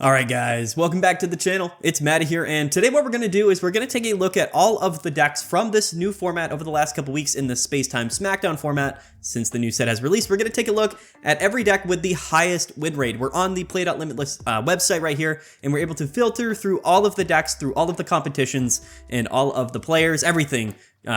Alright guys, welcome back to the channel. It's Matty here, and today what we're going to do is we're going to take a look at all of the decks from this new format over the last couple weeks in the Space-Time Smackdown format. Since the new set has released, we're going to take a look at every deck with the highest win rate. We're on the Play.Limitless website right here, and we're able to filter through all of the decks, through all of the competitions, and all of the players, everything.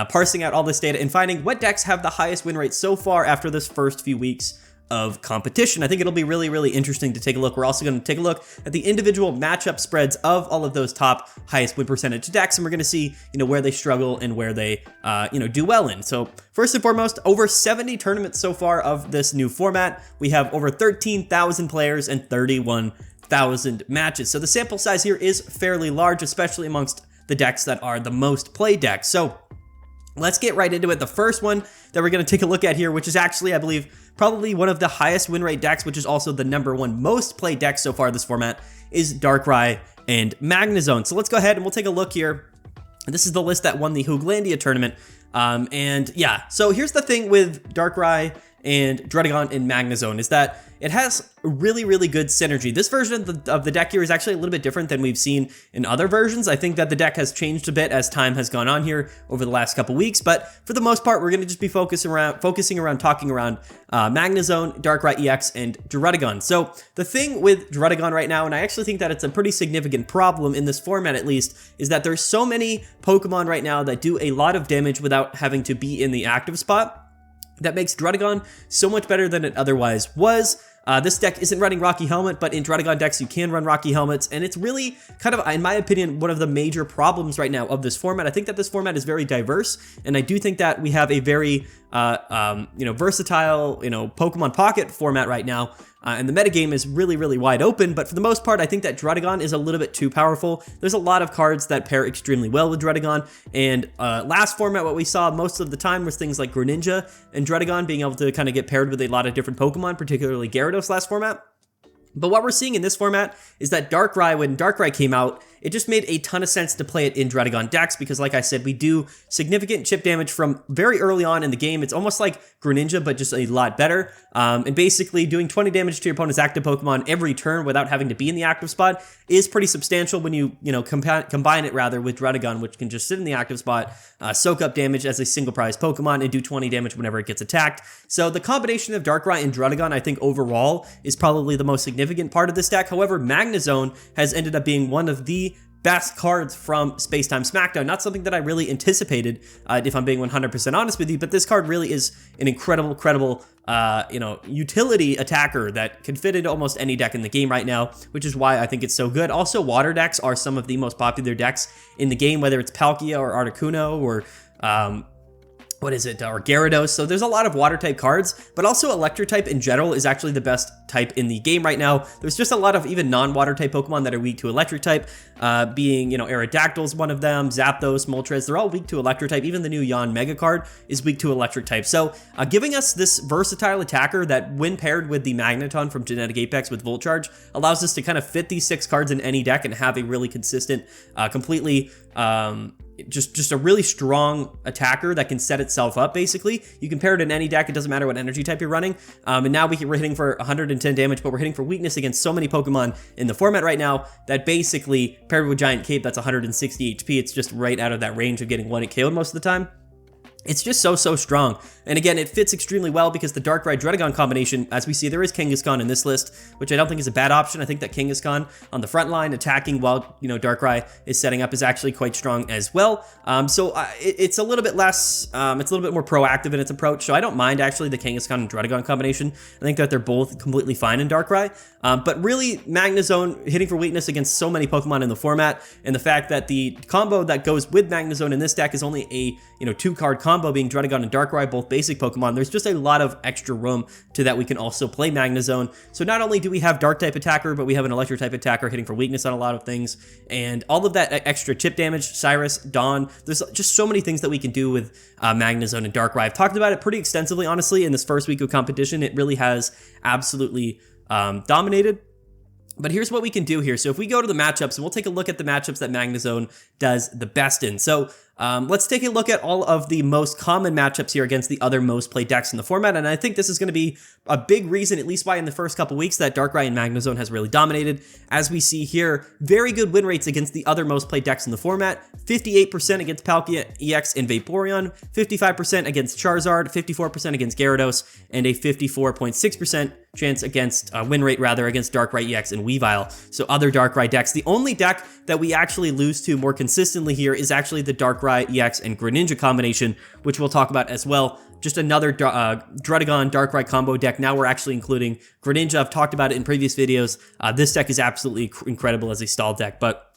Parsing out all this data and finding what decks have the highest win rate so far after this first few weeks of competition. I think it'll be really interesting to take a look. We're also going to take a look at the individual matchup spreads of all of those top highest win percentage decks, and we're going to see, where they struggle and where they, do well in. So first and foremost, over 70 tournaments so far of this new format. We have over 13,000 players and 31,000 matches. So the sample size here is fairly large, especially amongst the decks that are the most played decks. So let's get right into it. The first one that we're going to take a look at here, which is actually, I believe, probably one of the highest win rate decks, which is also the #1 most played deck so far this format, is Darkrai and Magnezone. So let's go ahead and we'll take a look here. This is the list that won the Hooglandia tournament. And yeah, so here's the thing with Darkrai and Druddigon and Magnezone is that it has really good synergy. This version of the deck here is actually a little bit different than we've seen in other versions. I think that the deck has changed a bit as time has gone on here over the last couple weeks, but for the most part, we're going to just be focusing around talking around Magnezone, Darkrai EX, and Druddigon. So the thing with Druddigon right now, and I actually think that it's a pretty significant problem in this format at least, is that there's so many Pokemon right now that do a lot of damage without having to be in the active spot. That makes Druddigon so much better than it otherwise was. This deck isn't running Rocky Helmet, but in Druddigon decks, you can run Rocky Helmets, and it's really kind of, in my opinion, one of the major problems right now of this format. I think that this format is very diverse, and I do think that we have a very, versatile, Pokemon Pocket format right now, and the metagame is really wide open, but for the most part, I think that Druddigon is a little bit too powerful. There's a lot of cards that pair extremely well with Druddigon, and last format, what we saw most of the time was things like Greninja and Druddigon being able to kind of get paired with a lot of different Pokemon, particularly Gyarados last format. But what we're seeing in this format is that Darkrai, when Darkrai came out, it just made a ton of sense to play it in Druddigon decks because, like I said, we do significant chip damage from very early on in the game. It's almost like Greninja, but just a lot better. And basically, doing 20 damage to your opponent's active Pokemon every turn without having to be in the active spot is pretty substantial when you, combine it rather with Druddigon, which can just sit in the active spot, soak up damage as a single prize Pokemon, and do 20 damage whenever it gets attacked. So the combination of Darkrai and Druddigon, I think overall, is probably the most significant part of this deck. However, Magnezone has ended up being one of the best cards from Space-Time Smackdown. Not something that I really anticipated, if I'm being 100% honest with you, but this card really is an incredible, utility attacker that can fit into almost any deck in the game right now, which is why I think it's so good. Also, water decks are some of the most popular decks in the game, whether it's Palkia or Articuno or or Gyarados. So there's a lot of water type cards, but also electric type in general is actually the best type in the game right now. There's just a lot of even non-water type Pokemon that are weak to electric type, being, Aerodactyl's one of them, Zapdos, Moltres, they're all weak to electric type. Even the new Yanmega card is weak to electric type. So giving us this versatile attacker that when paired with the Magneton from Genetic Apex with Volt Charge allows us to kind of fit these 6 cards in any deck and have a really consistent, completely, just a really strong attacker that can set itself up, basically. You can pair it in any deck, it doesn't matter what energy type you're running. And now we're hitting for 110 damage, but we're hitting for weakness against so many Pokemon in the format right now that basically, paired with Giant Cape, that's 160 HP. It's just right out of that range of getting 1-hit KO'd most of the time. It's just so strong. And again, it fits extremely well because the Darkrai Druddigon combination, as we see, there is Kangaskhan in this list, which I don't think is a bad option. I think that Kangaskhan on the front line attacking while, Darkrai is setting up is actually quite strong as well. It's a little bit less, it's a little bit more proactive in its approach. So I don't mind actually the Kangaskhan and Druddigon combination. I think that they're both completely fine in Darkrai. But really, Magnezone hitting for weakness against so many Pokemon in the format, and the fact that the combo that goes with Magnezone in this deck is only a, 2-card combo being Druddigon and Darkrai, both basic Pokemon. There's just a lot of extra room to that we can also play Magnezone. So not only do we have Dark type attacker, but we have an Electric type attacker hitting for weakness on a lot of things, and all of that extra chip damage, Cyrus, Dawn, there's just so many things that we can do with Magnezone and Darkrai. I've talked about it pretty extensively, honestly, in this first week of competition. It really has absolutely dominated. But here's what we can do here. So if we go to the matchups, and we'll take a look at the matchups that Magnezone does the best in. So let's take a look at all of the most common matchups here against the other most played decks in the format, and I think this is going to be a big reason, at least why in the first couple weeks, that Darkrai and Magnezone has really dominated. As we see here, very good win rates against the other most played decks in the format, 58% against Palkia EX and Vaporeon, 55% against Charizard, 54% against Gyarados, and a 54.6% chance against win rate rather against Darkrai EX and Weavile. So other Darkrai decks. The only deck that we actually lose to more consistently here is actually the Darkrai EX and Greninja combination, which we'll talk about as well. Just another Druddigon Darkrai combo deck. Now we're actually including Greninja. I've talked about it in previous videos. This deck is absolutely incredible as a stall deck, but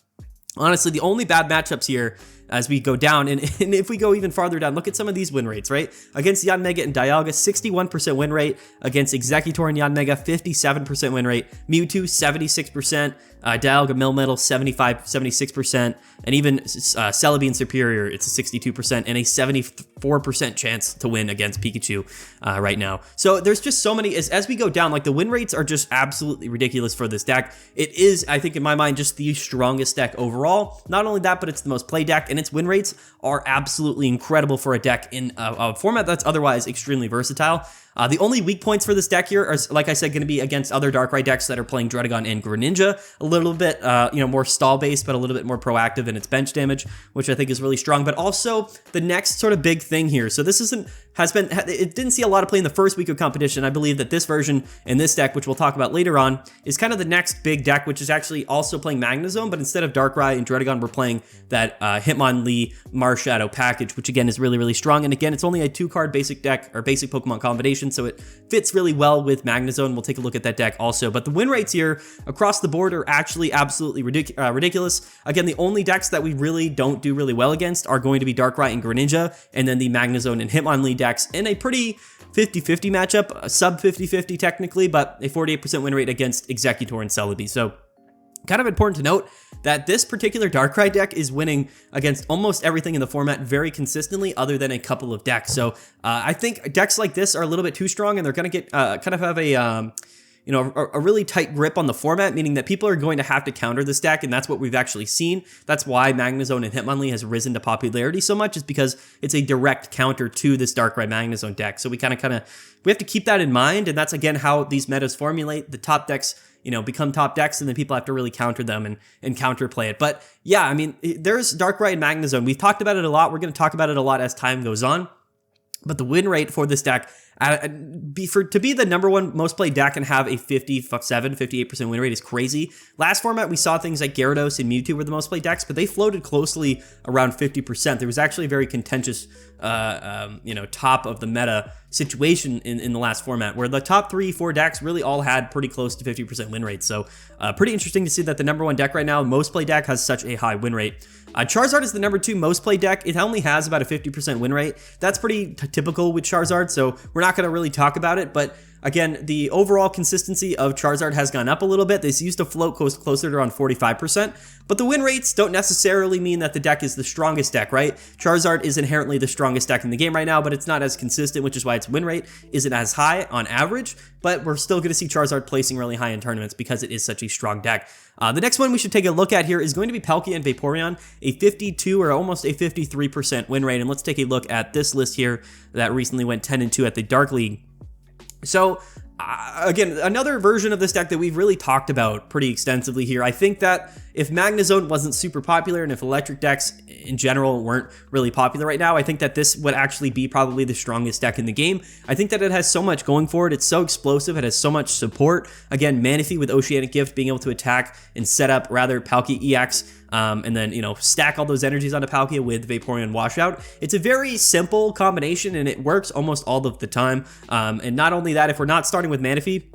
honestly, the only bad matchups here as we go down, and if we go even farther down, look at some of these win rates, right? Against Yanmega and Dialga, 61% win rate. Against Exeggutor and Yanmega, 57% win rate. Mewtwo, 76%. Dialga Millmetal, 76%. And even Celebi and Superior, it's a 62% and a 74% chance to win against Pikachu right now. So there's just so many, as we go down, like the win rates are just absolutely ridiculous for this deck. It is, I think in my mind, just the strongest deck overall. Not only that, but it's the most played deck, and its win rates are absolutely incredible for a deck in a format that's otherwise extremely versatile. The only weak points for this deck here are, like I said, going to be against other Darkrai decks that are playing Druddigon and Greninja. A little bit, more stall-based, but a little bit more proactive in its bench damage, which I think is really strong. But also, the next sort of big thing here. So this it didn't see a lot of play in the first week of competition. I believe that this version and this deck, which we'll talk about later on, is kind of the next big deck, which is actually also playing Magnezone, but instead of Darkrai and Druddigon, we're playing that Hitmonlee Marshadow package, which again is really, really strong. And again, it's only a 2-card basic deck or basic Pokemon combination, so it fits really well with Magnezone. We'll take a look at that deck also. But the win rates here across the board are actually absolutely ridiculous. Again, the only decks that we really don't do really well against are going to be Darkrai and Greninja, and then the Magnezone and Hitmonlee decks in a pretty 50-50 matchup, a sub 50-50 technically, but a 48% win rate against Exeggutor and Celebi. So kind of important to note that this particular Darkrai deck is winning against almost everything in the format very consistently, other than a couple of decks. So I think decks like this are a little bit too strong, and they're going to get kind of have a really tight grip on the format, meaning that people are going to have to counter this deck, and that's what we've actually seen. That's why Magnezone and Hitmonlee has risen to popularity so much, is because it's a direct counter to this Darkrai Magnezone deck. So we kind of we have to keep that in mind, and that's again how these metas formulate. The top decks, become top decks, and then people have to really counter them and counterplay it. But yeah, I mean, there's Darkrai and Magnezone. We've talked about it a lot. We're going to talk about it a lot as time goes on. But the win rate for this deck, to be the number one most played deck and have a 58% win rate is crazy. Last format, we saw things like Gyarados and Mewtwo were the most played decks, but they floated closely around 50%. There was actually a very contentious, top of the meta situation in the last format, where the top 3-4 decks really all had pretty close to 50% win rates. So pretty interesting to see that the number one deck right now, most played deck, has such a high win rate. Charizard is the number 2 most played deck. It only has about a 50% win rate. That's pretty typical with Charizard, so we're not going to really talk about it, but again, the overall consistency of Charizard has gone up a little bit. This used to float closer to around 45%, but the win rates don't necessarily mean that the deck is the strongest deck, right? Charizard is inherently the strongest deck in the game right now, but it's not as consistent, which is why its win rate isn't as high on average, but we're still going to see Charizard placing really high in tournaments because it is such a strong deck. The next one we should take a look at here is going to be Palkia and Vaporeon, a 52 or almost a 53% win rate, and let's take a look at this list here that recently went 10-2 at the Dark League. So again, another version of this deck that we've really talked about pretty extensively here. I think that if Magnezone wasn't super popular, and if electric decks in general weren't really popular right now, I think that this would actually be probably the strongest deck in the game. I think that it has so much going for it. It's so explosive. It has so much support. Again, Manaphy with Oceanic Gift, being able to attack and set up rather Palkia EX, and then, stack all those energies onto Palkia with Vaporeon Washout. It's a very simple combination, and it works almost all of the time. And not only that, if we're not starting with Manaphy,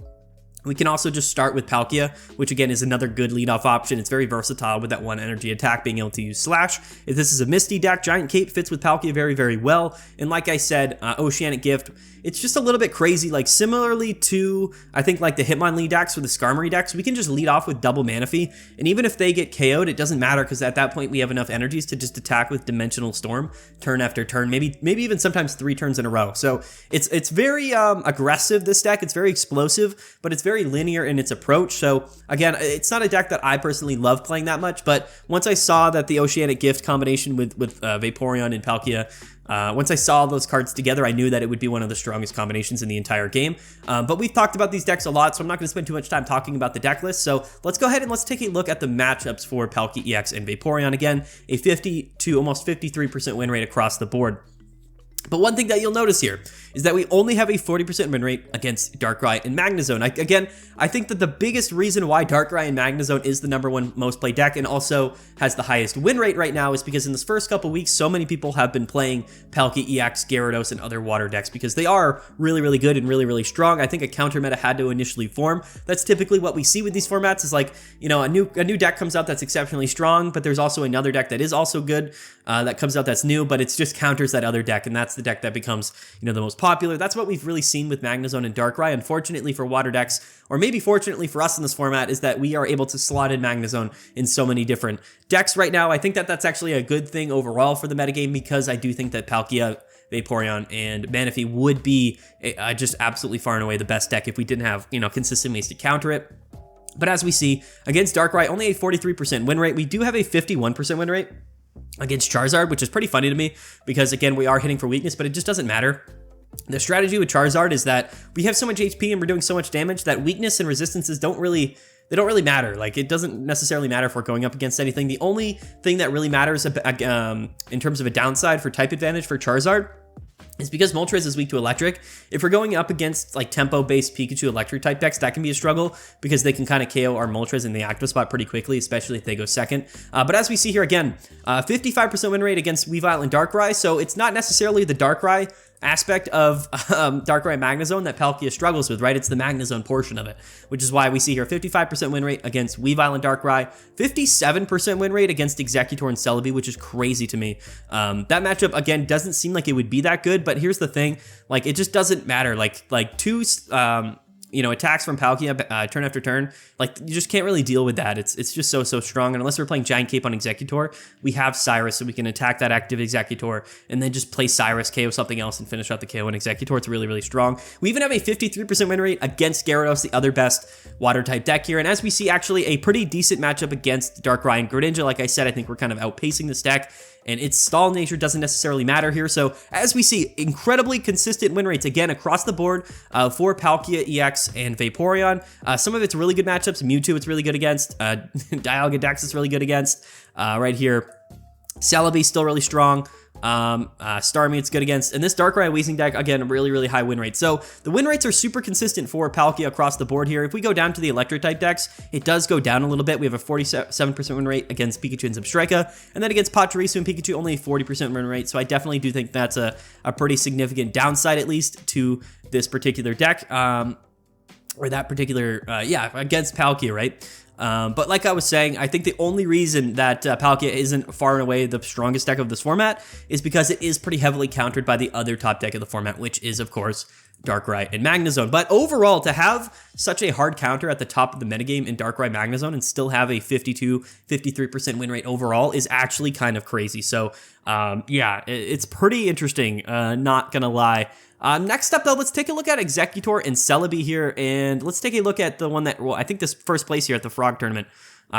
we can also just start with Palkia, which again is another good leadoff option. It's very versatile with that one energy attack, being able to use Slash. If this is a Misty deck, Giant Cape fits with Palkia very, very well. And like I said, Oceanic Gift, it's just a little bit crazy. Like similarly to, I think, like the Hitmonlee decks or the Skarmory decks, we can just lead off with double Manaphy. And even if they get KO'd, it doesn't matter, because at that point we have enough energies to just attack with Dimensional Storm turn after turn, maybe even sometimes 3 turns in a row. So it's very aggressive, this deck. It's very explosive, but it's very very linear in its approach. So again, it's not a deck that I personally love playing that much, but once I saw that the Oceanic Gift combination with Vaporeon and Palkia, once I saw those cards together, I knew that it would be one of the strongest combinations in the entire game. But we've talked about these decks a lot, so I'm not going to spend too much time talking about the deck list. So let's go ahead and let's take a look at the matchups for Palkia EX and Vaporeon. Again, a 50 to almost 53% win rate across the board. But one thing that you'll notice here is that we only have a 40% win rate against Darkrai and Magnezone. I think that the biggest reason why Darkrai and Magnezone is the #1 most played deck and also has the highest win rate right now is because in this first couple weeks, so many people have been playing Palkia EX, Gyarados, and other water decks because they are really, really good and really, really strong. I think a counter meta had to initially form. That's typically what we see with these formats is like, you know, a new deck comes out that's exceptionally strong, but there's also another deck that is also good that comes out that's new, but it's just counters that other deck, and that's the deck that becomes, you know, the most popular. That's what we've really seen with Magnezone and Darkrai. Unfortunately for water decks, or maybe fortunately for us in this format, is that we are able to slot in Magnezone in so many different decks right now. I think that that's actually a good thing overall for the metagame because I do think that Palkia, Vaporeon, and Manaphy would be just absolutely far and away the best deck if we didn't have, you know, consistent ways to counter it. But as we see, against Darkrai, only a 43% win rate. We do have a 51% win rate against Charizard, which is pretty funny to me because, again, we are hitting for weakness, but it just doesn't matter. The strategy with Charizard is that we have so much HP and we're doing so much damage that weakness and resistances don't really matter. Like, it doesn't necessarily matter if we're going up against anything. The only thing that really matters in terms of a downside for type advantage for Charizard is because Moltres is weak to electric. If we're going up against like tempo-based Pikachu electric type decks, that can be a struggle because they can kind of KO our Moltres in the active spot pretty quickly, especially if they go second. But as we see here again, 55% win rate against Weavile and Darkrai, so it's not necessarily the Darkrai aspect of Darkrai Magnezone that Palkia struggles with, right? It's the Magnezone portion of it, which is why we see here 55% win rate against Weavile and Darkrai, 57% win rate against Exeggutor and Celebi, which is crazy to me. That matchup, again, doesn't seem like it would be that good, but here's the thing, like, it just doesn't matter. Like two you know, attacks from Palkia turn after turn, like, you just can't really deal with that. It's just so strong. And unless we're playing Giant Cape on Exeggutor, we have Cyrus, so we can attack that active Exeggutor and then just play Cyrus, KO something else, and finish out the KO on Exeggutor. It's really, really strong. We even have a 53% win rate against Gyarados, the other best water type deck here. And as we see, actually a pretty decent matchup against Darkrai and Greninja. Like I said, I think we're kind of outpacing this deck, and its stall nature doesn't necessarily matter here. So as we see, incredibly consistent win rates again across the board for Palkia EX and Vaporeon. Some of it's really good matchups. Mewtwo it's really good against. Dialga Dex is really good against. Right here, Celebi still really strong. Starmie it's good against, and this Darkrai Weezing deck, again, really, really high win rate. So the win rates are super consistent for Palkia across the board here. If we go down to the electric type decks, it does go down a little bit. We have a 47% win rate against Pikachu and Zebstrika, and then against Pachirisu and Pikachu, only a 40% win rate. So I definitely do think that's a pretty significant downside, at least, to this particular deck, or that particular, against Palkia, right? But like I was saying, I think the only reason that Palkia isn't far and away the strongest deck of this format is because it is pretty heavily countered by the other top deck of the format, which is, of course, Darkrai and Magnezone. But overall, to have such a hard counter at the top of the metagame in Darkrai Magnezone and still have a 53% win rate overall is actually kind of crazy. So, yeah, it's pretty interesting, not gonna lie. Next up, though, let's take a look at Exeggutor and Celebi here, and let's take a look at the one that, well, I think this first place here at the Frog Tournament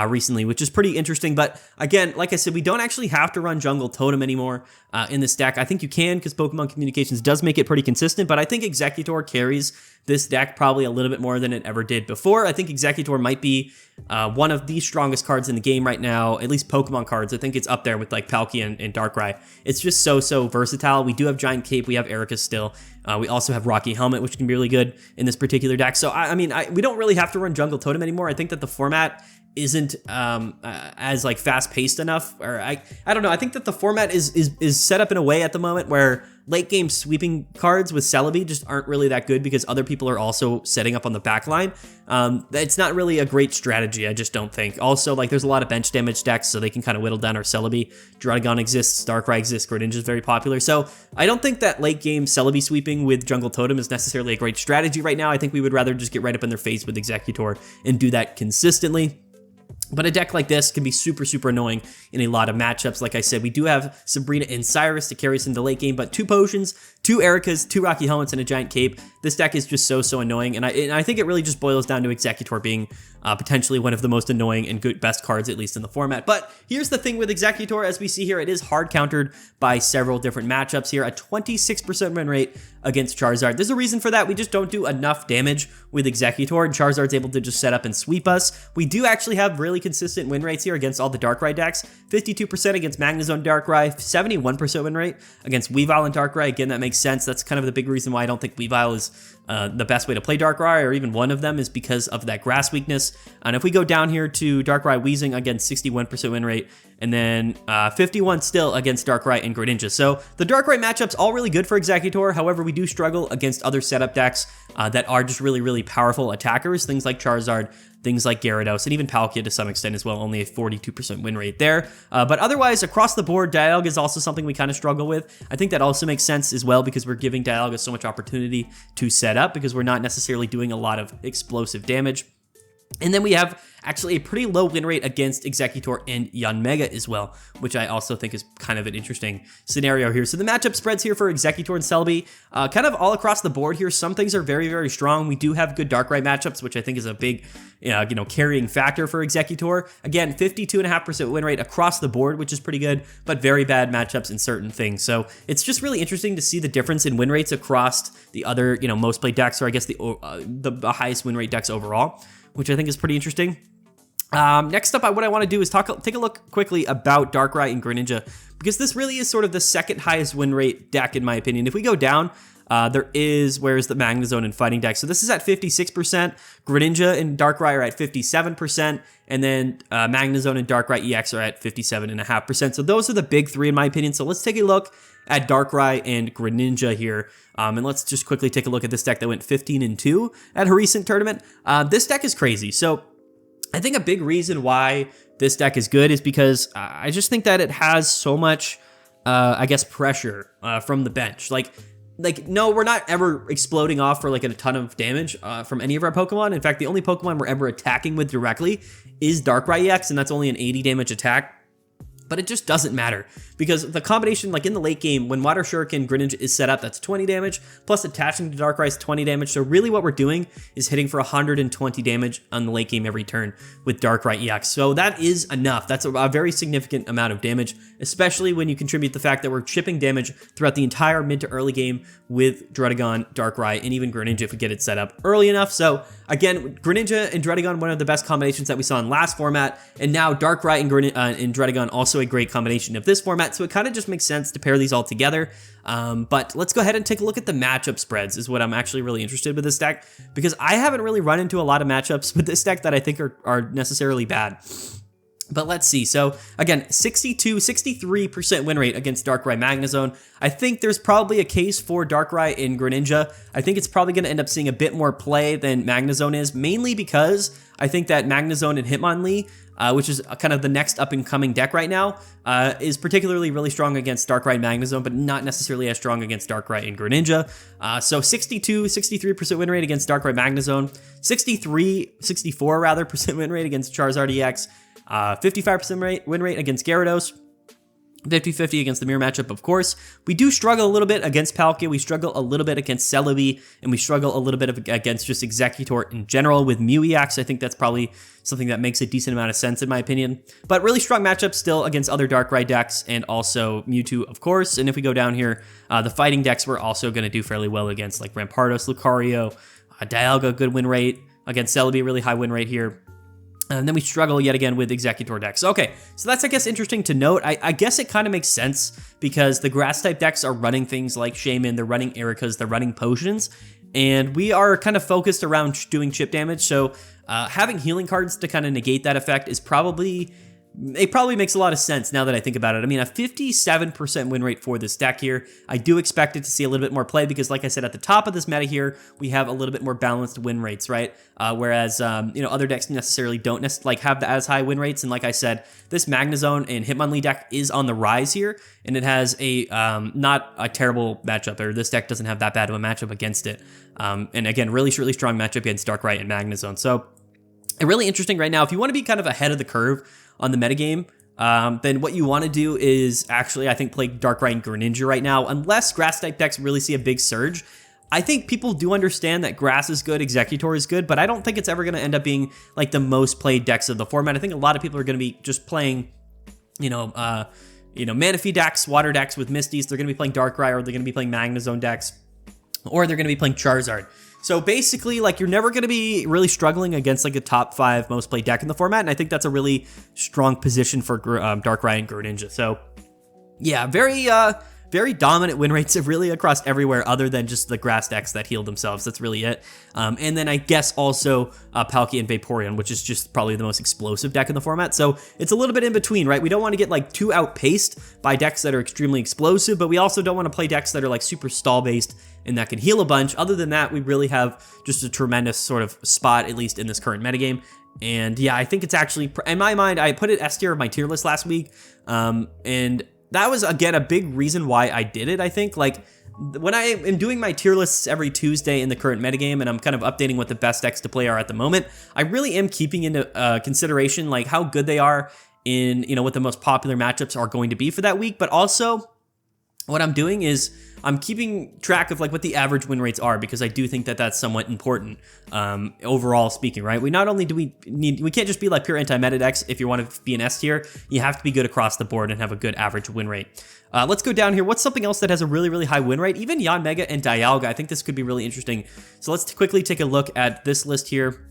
recently, which is pretty interesting. But again, like I said, we don't actually have to run Jungle Totem anymore in this deck. I think you can because Pokemon Communications does make it pretty consistent, but I think Exeggutor carries this deck probably a little bit more than it ever did before. I think Exeggutor might be one of the strongest cards in the game right now, at least Pokemon cards. I think it's up there with like Palkia and Darkrai. It's just so versatile. We do have Giant Cape, we have Erica still. We also have Rocky Helmet, which can be really good in this particular deck. So, I mean, we don't really have to run Jungle Totem anymore. I think that the format isn't as like fast-paced enough, or I don't know. I think that the format is set up in a way at the moment where late game sweeping cards with Celebi just aren't really that good because other people are also setting up on the back line. It's not really a great strategy, I just don't think. Also, like, there's a lot of bench damage decks, so they can kind of whittle down our Celebi. Dragon exists, Darkrai exists, Greninja is very popular. So I don't think that late game Celebi sweeping with Jungle Totem is necessarily a great strategy right now. I think we would rather just get right up in their face with Exeggutor and do that consistently. But a deck like this can be super annoying in a lot of matchups. Like I said, we do have Sabrina and Cyrus to carry us into late game, but 2 potions 2 Ericas, 2 Rocky Helmets, and a Giant Cape. This deck is just so annoying, and I think it really just boils down to Exeggutor being potentially one of the most annoying and best cards, at least in the format. But here's the thing with Exeggutor, as we see here, it is hard countered by several different matchups here. A 26% win rate against Charizard. There's a reason for that. We just don't do enough damage with Exeggutor, and Charizard's able to just set up and sweep us. We do actually have really consistent win rates here against all the Darkrai decks. 52% against Magnezone Darkrai, 71% win rate against Weavile and Darkrai. Again, that makes sense. That's kind of the big reason why I don't think Weavile is the best way to play Darkrai, or even one of them, is because of that grass weakness. And if we go down here to Darkrai Weezing, again, 61% win rate, and then 51 still against Darkrai and Greninja. So the Darkrai matchups all really good for Exeggutor. However, we do struggle against other setup decks that are just really powerful attackers, things like Charizard, things like Gyarados, and even Palkia to some extent as well, only a 42% win rate there. But otherwise, across the board, Dialga is also something we kind of struggle with. I think that also makes sense as well, because we're giving Dialga so much opportunity to set up, because we're not necessarily doing a lot of explosive damage. And then we have actually a pretty low win rate against Exeggutor and Yanmega as well, which I also think is kind of an interesting scenario here. So the matchup spreads here for Exeggutor and Celebi, kind of all across the board here. Some things are very strong. We do have good Darkrai matchups, which I think is a big, carrying factor for Exeggutor. Again, 52.5% win rate across the board, which is pretty good, but very bad matchups in certain things. So it's just really interesting to see the difference in win rates across the other, most played decks, or I guess the highest win rate decks overall, which I think is pretty interesting. Next up, what I want to do is take a look quickly about Darkrai and Greninja, because this really is sort of the second highest win rate deck, in my opinion. If we go down, where's the Magnezone and Fighting deck? So this is at 56%, Greninja and Darkrai are at 57%, and then Magnezone and Darkrai EX are at 57.5%. So those are the big three, in my opinion. So let's take a look at Darkrai and Greninja here. And let's just quickly take a look at this deck that went 15-2 at a recent tournament. This deck is crazy. So I think a big reason why this deck is good is because I just think that it has so much, pressure from the bench. Like, no, we're not ever exploding off for like a ton of damage from any of our Pokemon. In fact, the only Pokemon we're ever attacking with directly is Darkrai EX, and that's only an 80 damage attack. But it just doesn't matter, because the combination, like in the late game, when Water Shuriken Greninja is set up, that's 20 damage, plus attaching to Darkrai is 20 damage. So really what we're doing is hitting for 120 damage on the late game every turn with Darkrai EX. So that is enough. That's a very significant amount of damage, especially when you contribute the fact that we're chipping damage throughout the entire mid to early game with Druddigon, Darkrai, and even Greninja if we get it set up early enough. So again, Greninja and Druddigon, one of the best combinations that we saw in last format, and now Darkrai and Druddigon, also a great combination of this format, so it kind of just makes sense to pair these all together. But let's go ahead and take a look at the matchup spreads, is what I'm actually really interested with this deck, because I haven't really run into a lot of matchups with this deck that I think are necessarily bad. But let's see. So again, 63% win rate against Darkrai Magnezone. I think there's probably a case for Darkrai in Greninja. I think it's probably going to end up seeing a bit more play than Magnezone is, mainly because I think that Magnezone and Hitmonlee, which is kind of the next up-and-coming deck right now, is particularly really strong against Darkrai and Magnezone, but not necessarily as strong against Darkrai and Greninja. So 63% win rate against Darkrai Magnezone, 64% win rate against Charizard EX, 55% win rate against Gyarados, 50-50 against the mirror matchup, of course. We do struggle a little bit against Palkia, we struggle a little bit against Celebi, and we struggle a little bit against just Exeggutor in general with Mew EX. I think that's probably something that makes a decent amount of sense in my opinion. But really strong matchups still against other Darkrai decks, and also Mewtwo, of course. And if we go down here, the fighting decks we're also going to do fairly well against, like Rampardos, Lucario, Dialga, good win rate. Against Celebi, really high win rate here. And then we struggle yet again with Exeggutor decks. Okay, so that's, I guess, interesting to note. I guess it kind of makes sense, because the grass-type decks are running things like Shaman, they're running Ericas, they're running Potions, and we are kind of focused around doing chip damage, so having healing cards to kind of negate that effect is probably makes a lot of sense now that I think about it. I mean, a 57% win rate for this deck here. I do expect it to see a little bit more play, because like I said, at the top of this meta here, we have a little bit more balanced win rates, right? Whereas, other decks necessarily don't have as high win rates. And like I said, this Magnezone and Hitmonlee deck is on the rise here, and it has a not a terrible matchup, or this deck doesn't have that bad of a matchup against it. And again, really strong matchup against Darkrai and Magnezone. So really interesting right now. If you want to be kind of ahead of the curve on the metagame, then what you want to do is actually, I think, play Darkrai and Greninja right now, unless Grass-type decks really see a big surge. I think people do understand that Grass is good, Exeggutor is good, but I don't think it's ever going to end up being like the most played decks of the format. I think a lot of people are going to be just playing, Manaphy decks, Water decks with Misties. They're going to be playing Darkrai, or they're going to be playing Magnezone decks, or they're going to be playing Charizard. So basically, like, you're never going to be really struggling against like a top 5 most played deck in the format, and I think that's a really strong position for Darkrai and Greninja. So yeah, very dominant win rates really across everywhere other than just the grass decks that heal themselves. That's really it. And then I guess also Palkia and Vaporeon, which is just probably the most explosive deck in the format. So it's a little bit in between, right? We don't want to get like too outpaced by decks that are extremely explosive, but we also don't want to play decks that are like super stall based and that can heal a bunch. Other than that, we really have just a tremendous sort of spot, at least in this current metagame. And yeah, I think it's actually, in my mind, I put it S tier of my tier list last week. And that was, again, a big reason why I did it, I think. Like, when I am doing my tier lists every Tuesday in the current metagame, and I'm kind of updating what the best decks to play are at the moment, I really am keeping into consideration, like, how good they are in, what the most popular matchups are going to be for that week. But also, what I'm doing is I'm keeping track of like what the average win rates are, because I do think that that's somewhat important overall speaking, right? We not only do we can't just be like pure anti-meta decks. If you want to be an S tier, you have to be good across the board and have a good average win rate. Let's go down here. What's something else that has a really, really high win rate? Even Yanmega and Dialga, I think this could be really interesting. So let's quickly take a look at this list here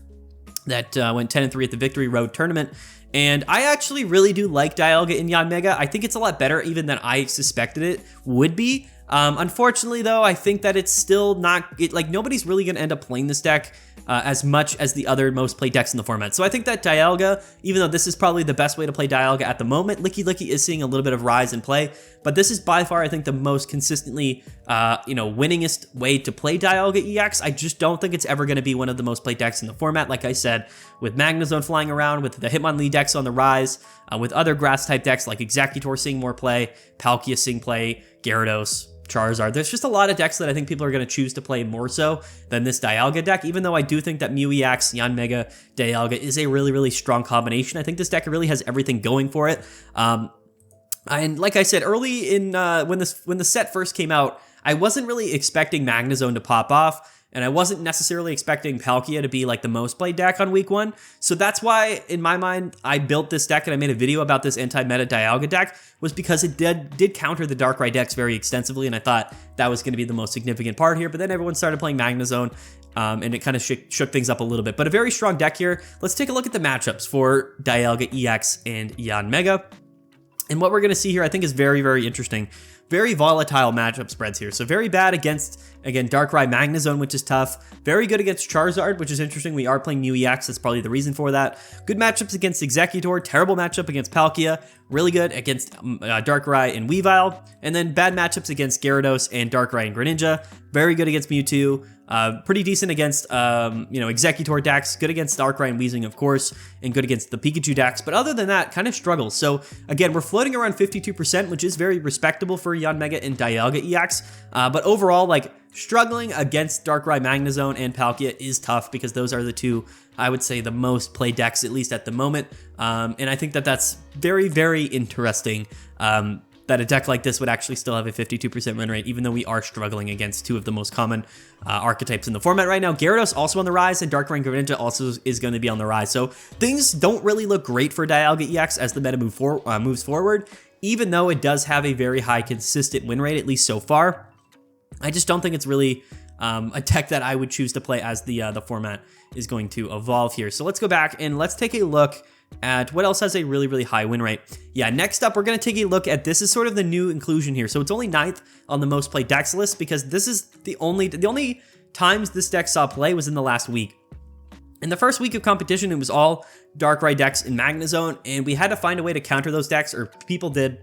that went 10-3 at the Victory Road tournament. And I actually really do like Dialga and Yanmega. I think it's a lot better even than I suspected it would be. Unfortunately, though, I think that it's still not, like, nobody's really going to end up playing this deck as much as the other most played decks in the format. So I think that Dialga, even though this is probably the best way to play Dialga at the moment, Licky Licky is seeing a little bit of rise in play, but this is by far, I think, the most consistently, winningest way to play Dialga EX. I just don't think it's ever going to be one of the most played decks in the format. Like I said, with Magnezone flying around, with the Hitmonlee decks on the rise, with other grass-type decks like Exeggutor seeing more play, Palkia seeing play, Gyarados, Charizard. There's just a lot of decks that I think people are going to choose to play more so than this Dialga deck, even though I do think that Mew EX, Yanmega, Dialga is a really, really strong combination. I think this deck really has everything going for it. And like I said, early in when the set first came out, I wasn't really expecting Magnezone to pop off, and I wasn't necessarily expecting Palkia to be like the most played deck on week 1. So that's why, in my mind, I built this deck and I made a video about this anti-meta Dialga deck, was because it did counter the Darkrai decks very extensively, and I thought that was going to be the most significant part here. But then everyone started playing Magnezone, and it kind of shook things up a little bit. But a very strong deck here. Let's take a look at the matchups for Dialga EX and Yanmega. And what we're going to see here, I think, is very, very interesting. Very volatile matchup spreads here. So very bad against, again, Darkrai Magnezone, which is tough. Very good against Charizard, which is interesting. We are playing Mew EX. That's probably the reason for that. Good matchups against Exeggutor. Terrible matchup against Palkia. Really good against Darkrai and Weavile. And then bad matchups against Gyarados and Darkrai and Greninja. Very good against Mewtwo. Pretty decent against, Exeggutor decks. Good against Darkrai and Weezing, of course, and good against the Pikachu decks. But other than that, kind of struggles. So again, we're floating around 52%, which is very respectable for Yanmega and Dialga EX. But overall, like, struggling against Darkrai Magnezone and Palkia is tough, because those are the two, I would say, the most played decks, at least at the moment. And I think that that's very, very interesting. That a deck like this would actually still have a 52% win rate, even though we are struggling against two of the most common archetypes in the format right now. Gyarados also on the rise, and Darkrai and Greninja also is going to be on the rise. So things don't really look great for Dialga EX as the meta moves forward, even though it does have a very high consistent win rate, at least so far. I just don't think it's really a deck that I would choose to play as the format is going to evolve here. So let's go back and let's take a look at what else has a really, really high win rate. Yeah, next up, we're going to take a look at, this is sort of the new inclusion here. So it's only 9th on the most played decks list, because this is the only times this deck saw play was in the last week. In the first week of competition, it was all Darkrai decks in Magnezone, and we had to find a way to counter those decks, or people did,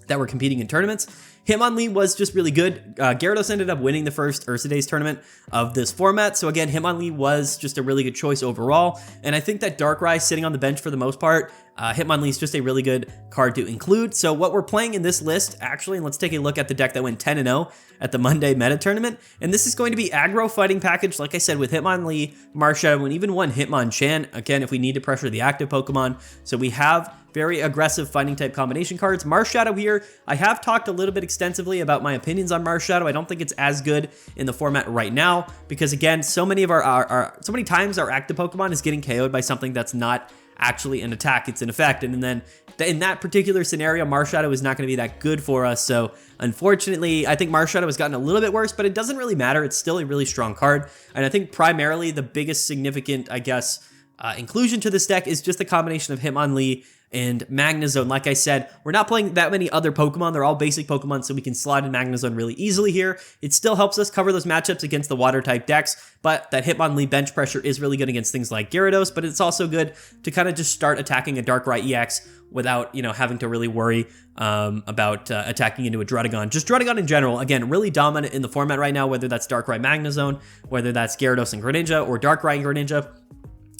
that were competing in tournaments. Hitmonlee was just really good. Gyarados ended up winning the first Ursa Days tournament of this format. So again, Hitmonlee was just a really good choice overall. And I think that Darkrai sitting on the bench for the most part, Hitmonlee is just a really good card to include. So what we're playing in this list, actually, and let's take a look at the deck that went 10-0 at the Monday meta tournament. And this is going to be aggro fighting package, like I said, with Hitmonlee, Marshadow, and even one Hitmonchan, again, if we need to pressure the active Pokemon. So we have very aggressive fighting type combination cards. Marshadow here, I have talked a little bit extensively about my opinions on Marshadow. I don't think it's as good in the format right now because again, so many times our active Pokemon is getting KO'd by something that's not actually an attack, it's an effect. And then in that particular scenario, Marshadow is not going to be that good for us. So unfortunately, I think Marshadow has gotten a little bit worse, but it doesn't really matter. It's still a really strong card. And I think primarily the biggest significant, I guess, inclusion to this deck is just the combination of Hitmonlee and Magnezone. Like I said, we're not playing that many other Pokemon. They're all basic Pokemon, so we can slot in Magnezone really easily here. It still helps us cover those matchups against the water-type decks, but that Hitmonlee bench pressure is really good against things like Gyarados, but it's also good to kind of just start attacking a Darkrai EX without, having to really worry about attacking into a Druddigon. Just Druddigon in general, again, really dominant in the format right now, whether that's Darkrai Magnezone, whether that's Gyarados and Greninja, or Darkrai and Greninja.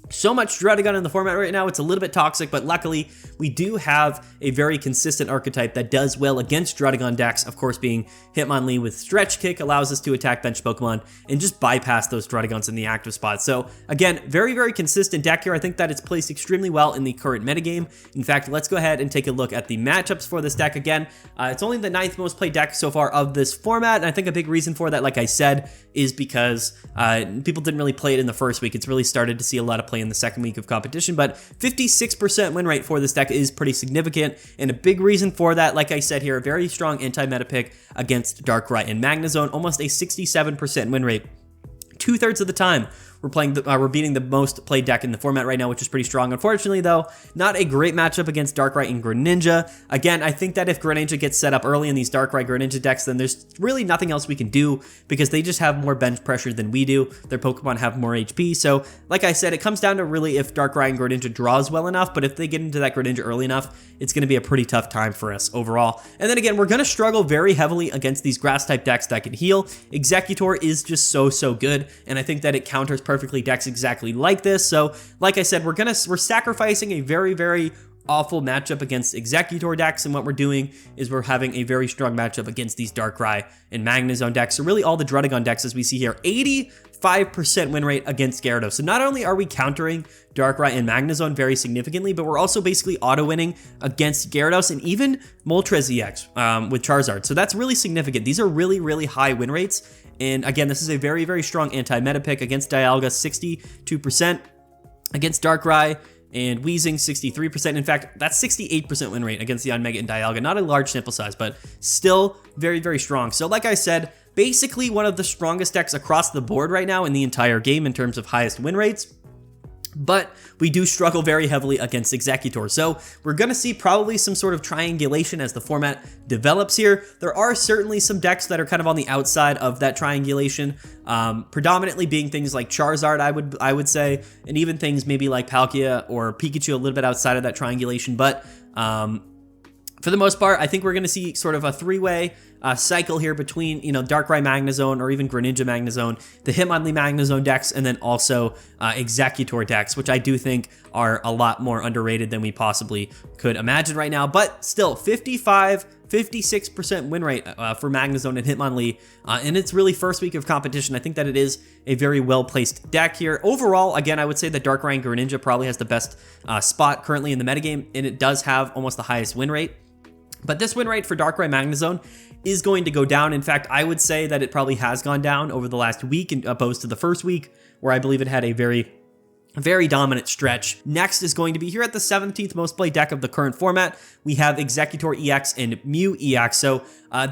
So much Druddigon in the format right now, it's a little bit toxic, but luckily we do have a very consistent archetype that does well against Druddigon decks, of course being Hitmonlee with Stretch Kick allows us to attack bench Pokemon and just bypass those Druddigons in the active spot. So again, very, very consistent deck here. I think that it's placed extremely well in the current metagame. In fact, let's go ahead and take a look at the matchups for this deck again. It's only the 9th most played deck so far of this format, and I think a big reason for that, like I said, is because people didn't really play it in the first week. It's really started to see a lot of play in the second week of competition, but 56% win rate for this deck is pretty significant, and a big reason for that, like I said here, a very strong anti-meta pick against Darkrai and Magnezone, almost a 67% win rate. 2/3 of the time, we're beating the most played deck in the format right now, which is pretty strong. Unfortunately, though, not a great matchup against Darkrai and Greninja. Again, I think that if Greninja gets set up early in these Darkrai Greninja decks, then there's really nothing else we can do because they just have more bench pressure than we do. Their Pokemon have more HP. So, like I said, it comes down to really if Darkrai and Greninja draws well enough, but if they get into that Greninja early enough, it's going to be a pretty tough time for us overall. And then again, we're going to struggle very heavily against these grass-type decks that can heal. Exeggutor is just so good, and I think that it counters perfectly decks exactly like this. So, like I said, we're sacrificing a very awful matchup against Exeggutor decks, and what we're doing is we're having a very strong matchup against these Darkrai and Magnezone decks. So really all the Druddigon decks, as we see here, 85% win rate against Gyarados. So not only are we countering Darkrai and Magnezone very significantly, but we're also basically auto-winning against Gyarados and even Moltres EX with Charizard. So that's really significant. These are really high win rates. And again, this is a very strong anti-meta pick against Dialga, 62%, against Darkrai and Weezing, 63%. In fact, that's 68% win rate against the Yanmega and Dialga. Not a large sample size, but still very strong. So like I said, basically one of the strongest decks across the board right now in the entire game in terms of highest win rates. But we do struggle very heavily against Exeggutor. So we're going to see probably some sort of triangulation as the format develops here. There are certainly some decks that are kind of on the outside of that triangulation, predominantly being things like Charizard, I would say, and even things maybe like Palkia or Pikachu a little bit outside of that triangulation. But for the most part, I think we're going to see sort of a three-way cycle here between, Darkrai Magnezone or even Greninja Magnezone, the Hitmonlee Magnezone decks, and then also Exeggutor decks, which I do think are a lot more underrated than we possibly could imagine right now. But still, 56% win rate for Magnezone and Hitmonlee in its really first week of competition. I think that it is a very well-placed deck here. Overall, again, I would say that Darkrai and Greninja probably has the best spot currently in the metagame, and it does have almost the highest win rate. But this win rate for Darkrai Magnezone is going to go down. In fact, I would say that it probably has gone down over the last week opposed to the first week, where I believe it had a very dominant stretch. Next is going to be here at the 17th most played deck of the current format. We have Exeggutor EX and Mew EX. So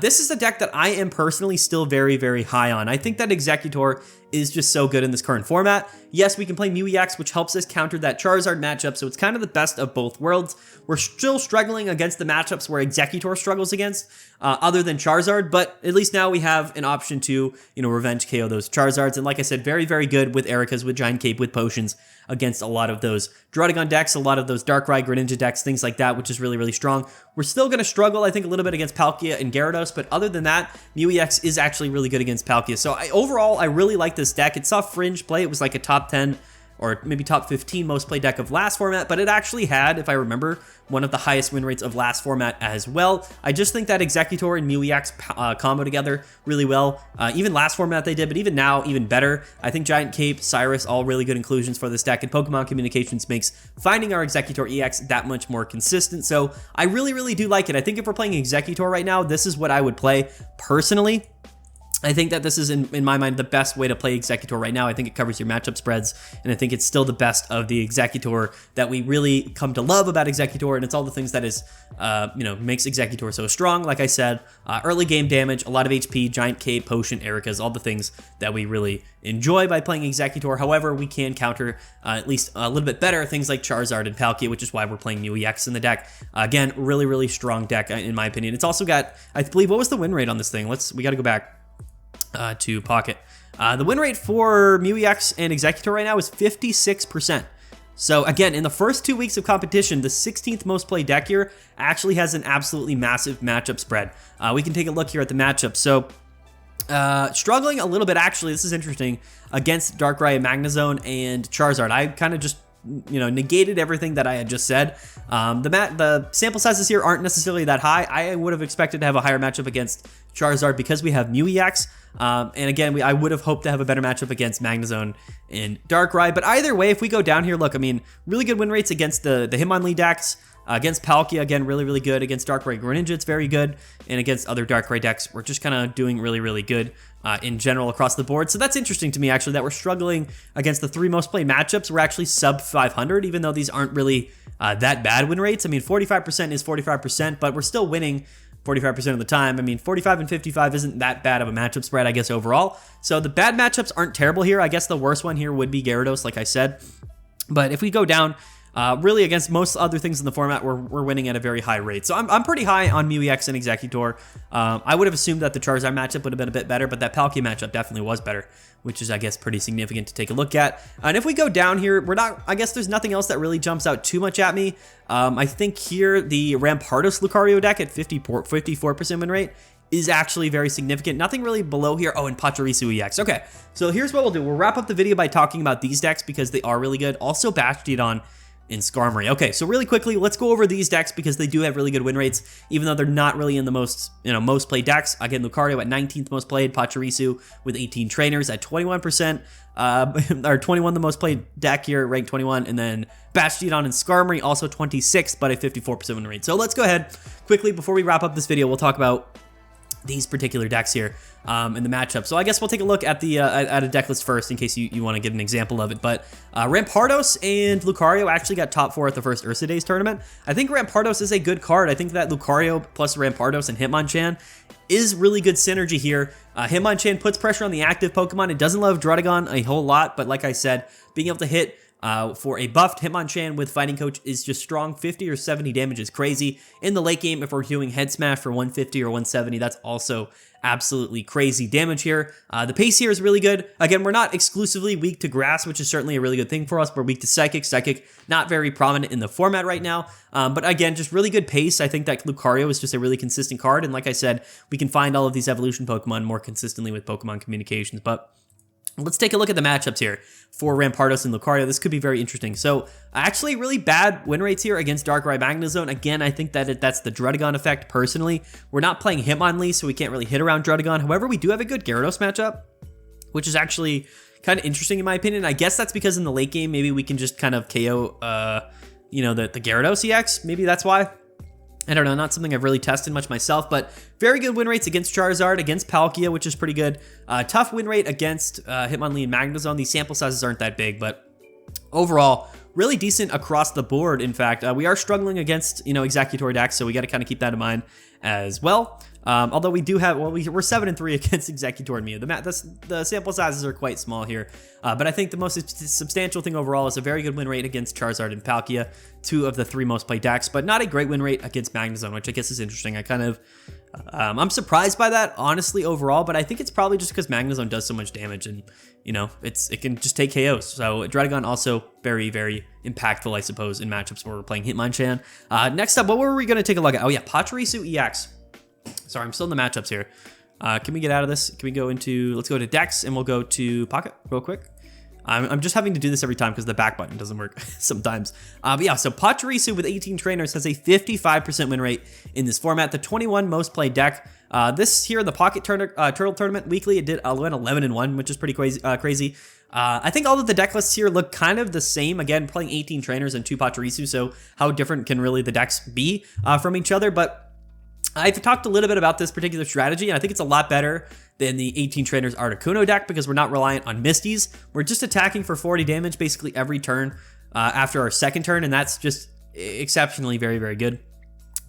this is a deck that I am personally still very high on. I think that Exeggutor is just so good in this current format. Yes, we can play Mew EX, which helps us counter that Charizard matchup, so it's kind of the best of both worlds. We're still struggling against the matchups where Exeggutor struggles against, other than Charizard, but at least now we have an option to, revenge KO those Charizards. And like I said, very good with Erika's, with Giant Cape, with Potions against a lot of those Druddigon decks, a lot of those Darkrai, Greninja decks, things like that, which is really strong. We're still going to struggle, I think, a little bit against Palkia and Gyarados, but other than that, Mew EX is actually really good against Palkia. So overall, I really like this deck. It saw Fringe play. It was like a top 10 or maybe top 15 most played deck of last format, but it actually had, if I remember, one of the highest win rates of last format as well. I just think that Exeggutor and Mew EX combo together really well. Even last format they did, but even now, even better. I think Giant Cape, Cyrus, all really good inclusions for this deck, and Pokemon Communications makes finding our Exeggutor EX that much more consistent. So I really, really do like it. I think if we're playing Exeggutor right now, this is what I would play personally. I think that this is, in my mind, the best way to play Exeggutor right now. I think it covers your matchup spreads, and I think it's still the best of the Exeggutor that we really come to love about Exeggutor, and it's all the things that is, makes Exeggutor so strong. Like I said, early game damage, a lot of HP, Giant Cape, Potion, Erika's, all the things that we really enjoy by playing Exeggutor. However, we can counter at least a little bit better things like Charizard and Palkia, which is why we're playing Mew EX in the deck. Again, really, really strong deck in my opinion. It's also got, I believe, what was the win rate on this thing? We got to go back to Pocket. The win rate for Mew EX and Exeggutor right now is 56%. So again, in the first 2 weeks of competition, the 16th most played deck here actually has an absolutely massive matchup spread. We can take a look here at the matchup. So struggling a little bit, actually, this is interesting, against Darkrai Magnezone and Charizard. I kind of just negated everything that I had just said. The sample sizes here aren't necessarily that high. I would have expected to have a higher matchup against Charizard because we have Mew EX. And again, I would have hoped to have a better matchup against Magnezone and Darkrai. But either way, if we go down here, look, I mean, really good win rates against the Hitmonlee decks. Against Palkia, again, really, really good. Against Darkrai Greninja, it's very good. And against other Darkrai decks, we're just kind of doing really, really good in general across the board. So that's interesting to me, actually, that we're struggling against the 3 most played matchups. We're actually sub 500, even though these aren't really that bad win rates. I mean, 45% is 45%, but we're still winning 45% of the time. I mean, 45 and 55 isn't that bad of a matchup spread, I guess, overall. So the bad matchups aren't terrible here. I guess the worst one here would be Gyarados, like I said. But if we go down, really against most other things in the format, we're winning at a very high rate. So I'm pretty high on Mew EX and Exeggutor. I would have assumed that the Charizard matchup would have been a bit better, but that Palkia matchup definitely was better, which is, I guess, pretty significant to take a look at. And if we go down here, I guess there's nothing else that really jumps out too much at me. I think here the Rampardos Lucario deck at 54% win rate is actually very significant. Nothing really below here. Oh, and Pachirisu EX. Okay, so here's what we'll do. We'll wrap up the video by talking about these decks because they are really good. Also, Bastiodon in Skarmory. Okay, so really quickly, let's go over these decks because they do have really good win rates, even though they're not really in the most played decks. Again, Lucario at 19th most played, Pachirisu with 18 trainers at 21%, or 21 the most played deck here, ranked 21, and then Bastiodon and Skarmory also 26th, but a 54% win rate. So let's go ahead quickly before we wrap up this video. We'll talk about these particular decks here in the matchup. So I guess we'll take a look at the at a deck list first in case you want to get an example of it. But Rampardos and Lucario actually got top 4 at the first Ursa Days tournament. I think Rampardos is a good card. I think that Lucario plus Rampardos and Hitmonchan is really good synergy here. Hitmonchan puts pressure on the active Pokemon. It doesn't love Druddigon a whole lot, but like I said, being able to hit for a buffed Hitmonchan with Fighting Coach is just strong. 50 or 70 damage is crazy. In the late game, if we're doing Head Smash for 150 or 170, that's also absolutely crazy damage here. The pace here is really good. Again, we're not exclusively weak to Grass, which is certainly a really good thing for us. We're weak to Psychic. Psychic, not very prominent in the format right now. But again, just really good pace. I think that Lucario is just a really consistent card. And like I said, we can find all of these evolution Pokemon more consistently with Pokemon Communications. But let's take a look at the matchups here for Rampardos and Lucario. This could be very interesting. So actually really bad win rates here against Darkrai Magnezone. Again, I think that that's the Druddigon effect personally. We're not playing Hitmonlee, so we can't really hit around Druddigon. However, we do have a good Gyarados matchup, which is actually kind of interesting in my opinion. I guess that's because in the late game, maybe we can just kind of KO, the Gyarados EX. Maybe that's why. I don't know, not something I've really tested much myself, but very good win rates against Charizard, against Palkia, which is pretty good. Tough win rate against Hitmonlee and Magnezone. These sample sizes aren't that big, but overall, really decent across the board. In fact, we are struggling against, Exeggutor decks, so we got to kind of keep that in mind as well. Although we do have, we're 7-3 against Exeggutor and Mew. The sample sizes are quite small here, but I think the most substantial thing overall is a very good win rate against Charizard and Palkia, 2 of the 3 most played decks, but not a great win rate against Magnezone, which I guess is interesting. I'm surprised by that, honestly, overall, but I think it's probably just because Magnezone does so much damage, and it can just take KOs. So Druddigon also very, very impactful, I suppose, in matchups where we're playing Hitmonchan. Next up, what were we going to take a look at? Oh yeah, Pachirisu EX. Sorry, I'm still in the matchups here. Can we get out of this? Can we go into, let's go to decks and we'll go to Pocket real quick. I'm just having to do this every time because the back button doesn't work sometimes. But yeah, so Pachirisu with 18 trainers has a 55% win rate in this format, the 21 most played deck. This here, the Pocket Turtle Tournament weekly, it did went 11-1, which is pretty crazy. I think all of the deck lists here look kind of the same. Again, playing 18 trainers and 2 Pachirisu, so how different can really the decks be from each other? But I've talked a little bit about this particular strategy, and I think it's a lot better than the 18 trainers Articuno deck because we're not reliant on Misties. We're just attacking for 40 damage basically every turn after our second turn, and that's just exceptionally very good.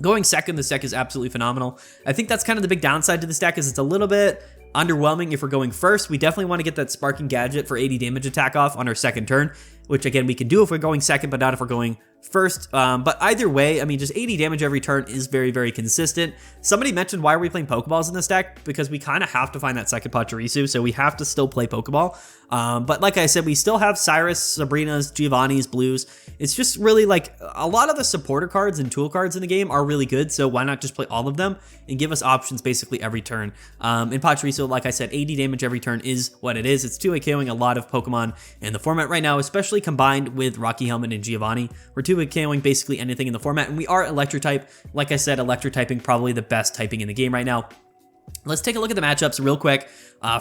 Going second, this deck is absolutely phenomenal. I think that's kind of the big downside to this deck is it's a little bit underwhelming if we're going first. We definitely want to get that Sparking Gadget for 80 damage attack off on our second turn, which again, we can do if we're going second, but not if we're going first. But either way, I mean, just 80 damage every turn is very consistent. Somebody mentioned, why are we playing Pokeballs in this deck? Because we kind of have to find that second Pachirisu, so we have to still play Pokeball. But like I said, we still have Cyrus, Sabrina's, Giovanni's, Blues. It's just really like a lot of the supporter cards and tool cards in the game are really good, so why not just play all of them and give us options basically every turn. In Pachirisu, like I said, 80 damage every turn is what it is. It's 2-hit KOing a lot of Pokemon in the format right now, especially combined with Rocky Helmet and Giovanni. We're 2-hit KOing basically anything in the format, and we are Electric type. Like I said, Electric typing probably the best typing in the game right now. Let's take a look at the matchups real quick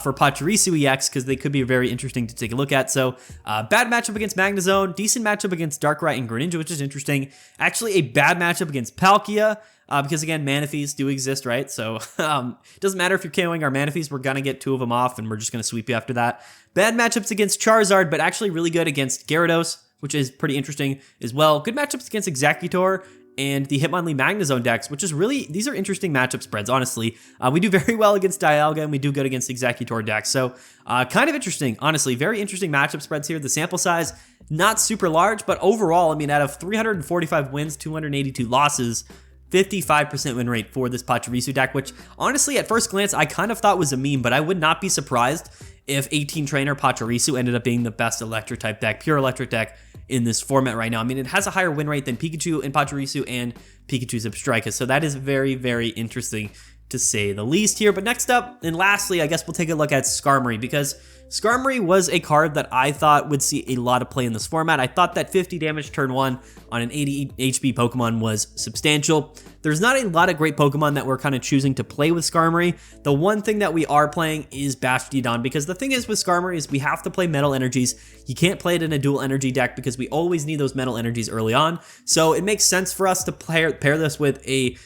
for Pachirisu EX because they could be very interesting to take a look at. So bad matchup against Magnezone, decent matchup against Darkrai and Greninja, which is interesting. Actually a bad matchup against Palkia because again, Manaphy's do exist, right? So it doesn't matter if you're KOing our Manaphy's, we're going to get 2 of them off and we're just going to sweep you after that. Bad matchups against Charizard, but actually really good against Gyarados, which is pretty interesting as well. Good matchups against Exeggutor and the Hitmonlee Magnezone decks, which is really, these are interesting matchup spreads, honestly. We do very well against Dialga, and we do good against Exeggutor decks. So kind of interesting, honestly. Very interesting matchup spreads here. The sample size, not super large, but overall, I mean, out of 345 wins, 282 losses, 55% win rate for this Pachirisu deck, which honestly, at first glance, I kind of thought was a meme, but I would not be surprised if 18 trainer Pachirisu ended up being the best electric type deck, pure electric deck in this format right now. I mean, it has a higher win rate than Pikachu and Pachirisu and Pikachu Zebstrika, so that is very interesting to say the least here. But next up, and lastly, I guess we'll take a look at Skarmory, because Skarmory was a card that I thought would see a lot of play in this format. I thought that 50 damage turn 1 on an 80 HP Pokemon was substantial. There's not a lot of great Pokemon that we're kind of choosing to play with Skarmory. The one thing that we are playing is Bastiodon, because the thing is with Skarmory is we have to play Metal Energies. You can't play it in a dual energy deck because we always need those Metal Energies early on. So it makes sense for us to pair this with a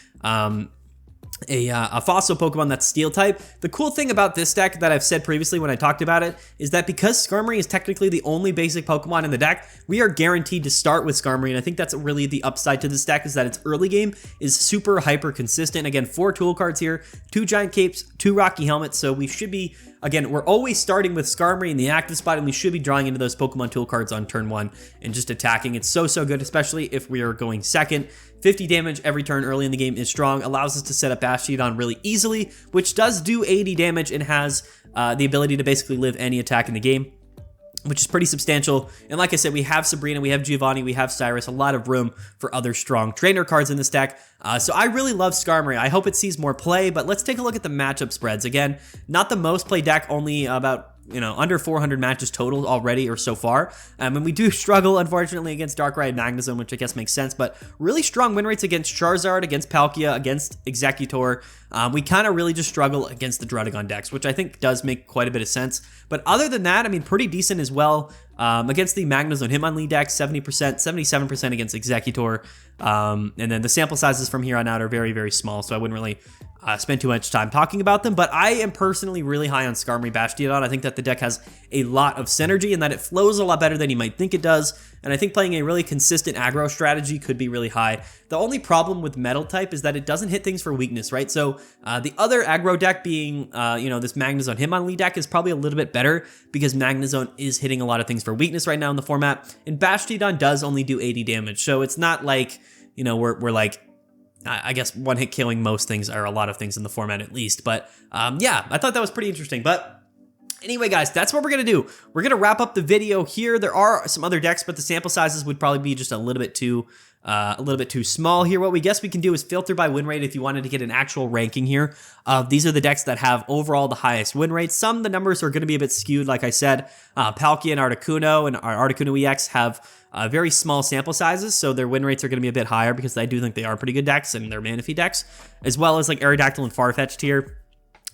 fossil Pokemon that's Steel type. The cool thing about this deck that I've said previously when I talked about it is that because Skarmory is technically the only basic Pokemon in the deck, we are guaranteed to start with Skarmory, and I think that's really the upside to this deck is that its early game is super hyper consistent. Again, 4 tool cards here, 2 Giant Capes, 2 Rocky Helmets, so we should be, again, we're always starting with Skarmory in the active spot, and we should be drawing into those Pokemon tool cards on turn 1 and just attacking. It's so good, especially if we are going second. 50 damage every turn early in the game is strong, allows us to set up Bastiodon really easily, which does do 80 damage and has the ability to basically live any attack in the game, which is pretty substantial. And like I said, we have Sabrina, we have Giovanni, we have Cyrus, a lot of room for other strong trainer cards in this deck. So I really love Skarmory. I hope it sees more play, but let's take a look at the matchup spreads. Again, not the most played deck, only about under 400 matches total already or so far. And we do struggle, unfortunately, against Darkrai and Magnezone, which I guess makes sense, but really strong win rates against Charizard, against Palkia, against Exeggutor. We kind of really just struggle against the Druddigon decks, which I think does make quite a bit of sense. But other than that, I mean, pretty decent as well. Against the Magnezone Hitmonlee deck, 70%, 77% against Exeggutor. And then the sample sizes from here on out are very small, so I wouldn't really spend too much time talking about them. But I am personally really high on Skarmory Bastiodon. I think that the deck has a lot of synergy and that it flows a lot better than you might think it does. And I think playing a really consistent aggro strategy could be really high. The only problem with Metal type is that it doesn't hit things for weakness, right? So the other aggro deck being, this Magnezone Hitmonlee deck is probably a little bit better because Magnezone is hitting a lot of things for weakness right now in the format. And Bastiodon does only do 80 damage. So it's not like, we're like, I guess one-hit killing most things, or a lot of things in the format at least. But yeah, I thought that was pretty interesting. But anyway, guys, that's what we're going to do. We're going to wrap up the video here. There are some other decks, but the sample sizes would probably be just a little bit too a little bit too small here. What we guess we can do is filter by win rate if you wanted to get an actual ranking here. These are the decks that have overall the highest win rates. Some the numbers are going to be a bit skewed, like I said. Palkia and Articuno and Articuno EX have very small sample sizes, so their win rates are going to be a bit higher because I do think they are pretty good decks and they're Manaphy decks, as well as like Aerodactyl and Farfetch'd here,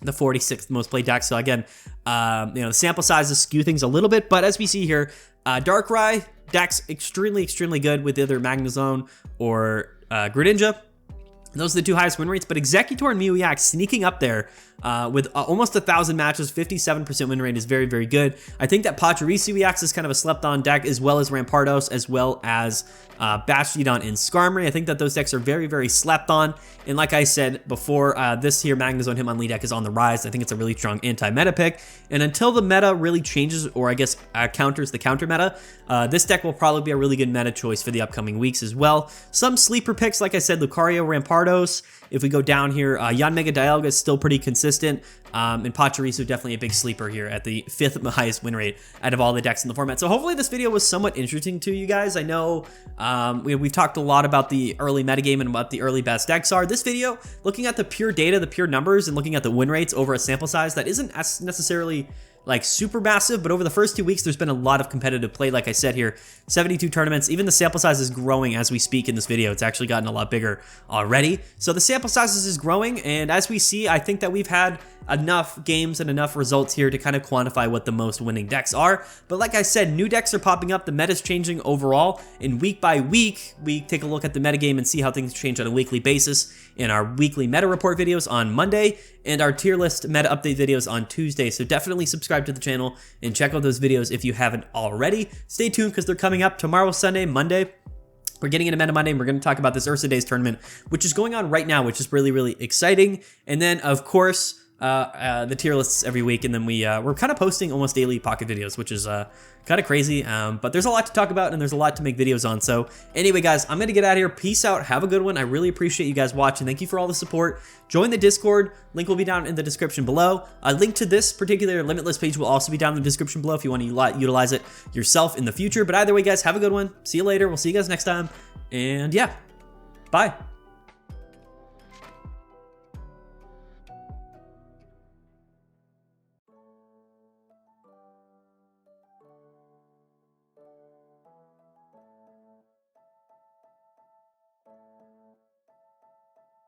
the 46th most played deck. So again, the sample sizes skew things a little bit, but as we see here, Darkrai decks extremely good with either Magnezone or Greninja. Those are the two highest win rates, but Exeggutor and Mew EX sneaking up there with almost 1,000 matches, 57% win rate is very good. I think that Pachirisu EX is kind of a slept-on deck, as well as Rampardos, as well as Bastiodon and Skarmory. I think that those decks are very slept on, and like I said before, this here Magnezone Hitmonlee deck is on the rise. I think it's a really strong anti-meta pick, and until the meta really changes, or I guess counters the counter meta, this deck will probably be a really good meta choice for the upcoming weeks as well. Some sleeper picks, like I said, Lucario Rampardos. If we go down here, Yanmega Dialga is still pretty consistent, and Pachirisu definitely a big sleeper here at the 5th highest win rate out of all the decks in the format. So hopefully this video was somewhat interesting to you guys. I know we've talked a lot about the early metagame and what the early best decks are. This video, looking at the pure data, the pure numbers, and looking at the win rates over a sample size that isn't necessarily like super massive, but over the first 2 weeks, there's been a lot of competitive play. Like I said here, 72 tournaments, even the sample size is growing as we speak in this video. It's actually gotten a lot bigger already. So the sample sizes is growing, and as we see, I think that we've had enough games and enough results here to kind of quantify what the most winning decks are. But like I said, new decks are popping up, the meta's changing overall, and week by week, we take a look at the metagame and see how things change on a weekly basis in our weekly meta report videos on Monday and our tier list meta update videos on Tuesday. So definitely subscribe to the channel and check out those videos if you haven't already. Stay tuned because they're coming up tomorrow, Sunday, Monday. We're getting into Meta Monday, and we're going to talk about this Ursa Days tournament, which is going on right now, which is really exciting. And then, of course, the tier lists every week, and then we're kind of posting almost daily pocket videos, which is kind of crazy, but there's a lot to talk about and there's a lot to make videos on. So anyway, guys, I'm gonna get out of here. Peace out, have a good one. I really appreciate you guys watching. Thank you for all the support. Join the Discord, link will be down in the description below. A link to this particular Limitless page will also be down in the description below if you want to utilize it yourself in the future. But either way, guys, have a good one. See you later. We'll see you guys next time, and yeah, bye.